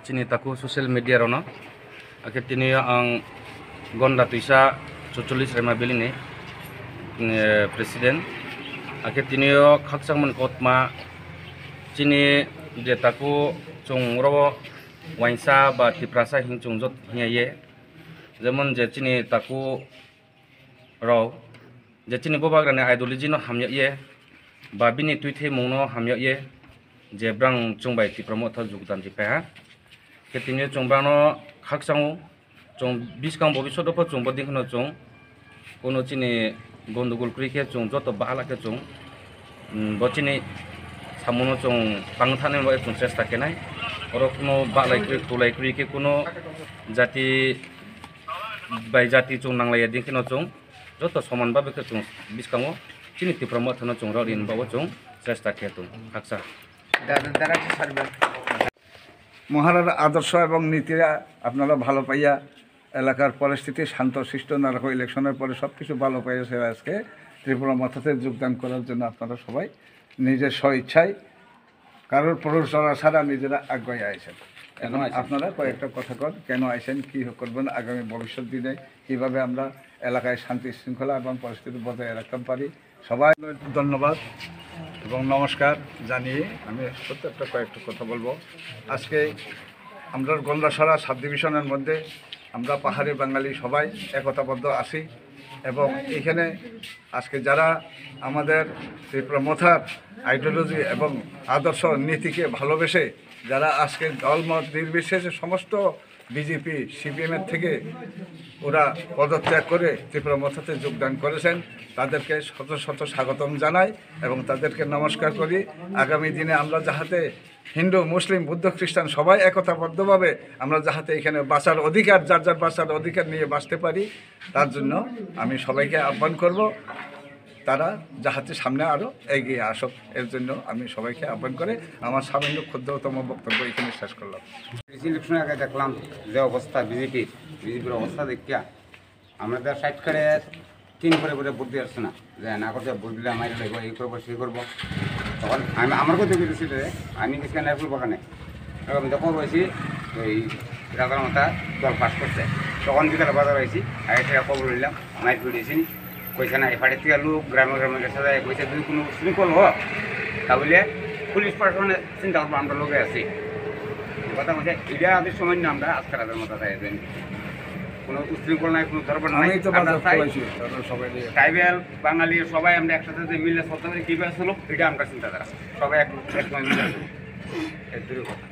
chini taku sosial media rono ake tini ang gonda tuisa 44 rema belini presiden ake tini khaksang man kotma chini de taku chung ro wainsa ba tiprasa hing chung jot hiye যেমন যে চিনি তাকু রাও যে চিনি ববাগ্রানে ideology no hamya ye ba bini tuithe mung no hamya ye je brang chungbai ti promote jugdan ji pa ke tini chungbrang no khaksang chung biskang bobisod po chung boding no chung kono chini gondogol kri ke chung joto bala ke chung bo chini samono chung pangthane bo chung chesta kenai oro kono balai kri tulai kri ke kono jati bai jati chung nanglaya dingkino chung joto soman babe ke chung biskango chini ti promote no chung rorin bawo chung chesta ke tung haksa মহারাজ আদর্শ এবং নীতিরা আপনারা ভালো পাইয়া এলাকার পরিস্থিতি শান্ত শিষ্ট না রাখো ইলেকশনের পরে সব কিছু ভালো পাইয়াছে আজকে ত্রিপুরা মাথাতে যোগদান করার জন্য আপনারা সবাই নিজের স্বইচ্ছায় কারোর প্ররোচনা ছাড়া নিজেরা আগ্রহী আইছেন এখন আপনারা কয়েকটা কথা কন কেন আইছেন কী করবেন আগামী ভবিষ্যৎ দিনে কীভাবে আমরা এলাকায় শান্তি শৃঙ্খলা এবং পরিস্থিতি বজায় রাখতে পারি সবাই ধন্যবাদ এবং নমস্কার জানিয়ে আমি প্রত্যেকটা কয়েকটা কথা বলবো আজকে আমরা গন্ডাছড়া সাব ডিভিশনের মধ্যে আমরা পাহাড়ি বাঙালি সবাই একতাবদ্ধ আছি এবং এখানে আজকে যারা আমাদের ত্রিপুরা মথার আইডিওলজি এবং আদর্শ নীতিকে ভালোবেসে যারা আজকে দলমত নির্বিশেষে সমস্ত বিজেপি সিপিএমের থেকে ওরা পদত্যাগ করে ত্রিপুরা মথাতে যোগদান করেছেন তাদেরকে শত শত স্বাগতম জানাই এবং তাদেরকে নমস্কার করি আগামী দিনে আমরা যাহাতে হিন্দু মুসলিম বুদ্ধ খ্রিস্টান সবাই একতাবদ্ধভাবে আমরা যাহাতে এখানে বাঁচার অধিকার যার যার বাঁচার অধিকার নিয়ে বাঁচতে পারি তার জন্য আমি সবাইকে আহ্বান করব তারা যাহাতে সামনে আরও এগিয়ে আসুক এর জন্য আমি সবাইকে আহ্বান করে আমার সামান্য ক্ষুদ্রতম বক্তব্য এখানে শেষ করলাম ইলেকশনের আগে দেখলাম যে অবস্থা বিজেপির অবস্থা দেখিয়া আমাদের সাইড করে 3 করে ভোট দিয়ে আসছে না যে না করতে ভোট দিলে আমার লাগবো এই করবো সেই করবো তখন আমি আমার কথা বলেছি যে আমি গেছি নারকুল বাগানে তখন যখন রয়েছি ওই রাজার মাথা দল পাস করছে তখন বিকালে বাজার হয়েছি আগে থেকে খবর নিলাম মাইক দিয়েছি কইছে না এফাড়ে থেকে লোক গ্রামে গেছে যায় কইছে যদি কোনো শৃঙ্খল হোক তাহলে পুলিশ প্রশাসনে চিন্তা করবো আমরা লোকে আছি কথা বলছে এটা আমাদের সময় না আমরা আজকে রাজার মাথা চাই কোনো উশৃঙ্খল নাই কোনো ধর্ম নাই ট্রাইবেল বাঙালি সবাই আমরা একসাথে যে মিলে সত্য করে কীভাবে চলো এটা আমরা চিন্তাধারা সবাই একসময় মিলে এর দূরে কথা